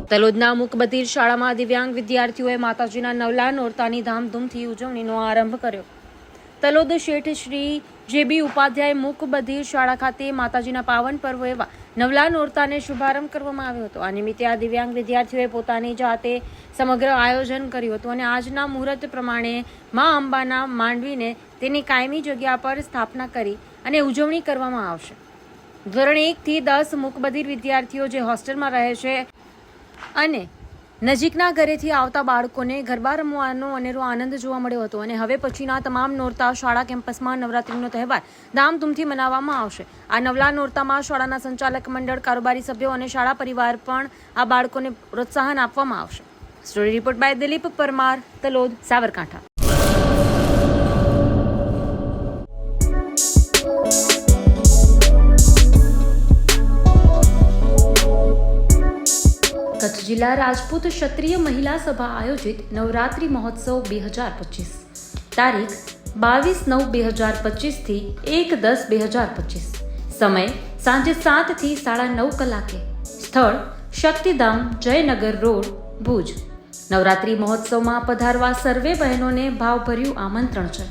તલોદના મુકબધિર શાળામાં દિવ્યાંગ વિદ્યાર્થીઓએ માતાજીના નવલા નોરતાની ધામધૂમથી ઉજવણીનો આરંભ કર્યો. તલોદ શેઠ શ્રી જે.બી. ઉપાધ્યાય મુકબધિર શાળા ખાતે માતાજીના પાવન પર્વ એવા નવલા નોરતાને શુભારંભ કરવામાં આવ્યો હતો. આ નિમિત્તે આ દિવ્યાંગ વિદ્યાર્થીઓએ પોતાની જાતે સમગ્ર આયોજન કર્યું હતું અને આજના મુહૂર્ત પ્રમાણે મા અંબાના માંડવીને તેની કાયમી જગ્યા પર સ્થાપના કરી અને ઉજવણી કરવામાં આવશે. ધોરણ 1 થી 10 મુકબધિર વિદ્યાર્થીઓ જે હોસ્ટેલમાં રહે છે અને નજીકના ઘરેથી આવતા બાળકોને ગરબા રમવાનો અનેરો આનંદ જોવા મળ્યો હતો અને હવે પછીના તમામ નોરતા શાળા કેમ્પસમાં નવરાત્રિનો તહેવાર ધામધૂમથી મનાવવામાં આવશે. આ નવલા નોરતામાં શાળાના સંચાલક મંડળ, કારોબારી સભ્યો અને શાળા પરિવાર પણ આ બાળકોને પ્રોત્સાહન આપવામાં આવશે. Story report by Dilip Parmar, Talod, Sabarkantha. Kutch જિલ્લા રાજપૂત ક્ષત્રિય મહિલા સભા આયોજિત નવરાત્રિ મહોત્સવ 2025 તારીખ 22/9/2025 થી 1/10/2025. સમય સાંજે 7 થી 9:30 કલાકે. સ્થળ શક્તિધામ, જયનગર રોડ, ભુજ. નવરાત્રિ મહોત્સવમાં પધારવા સર્વે બહેનોને ભાવભર્યું આમંત્રણ છે.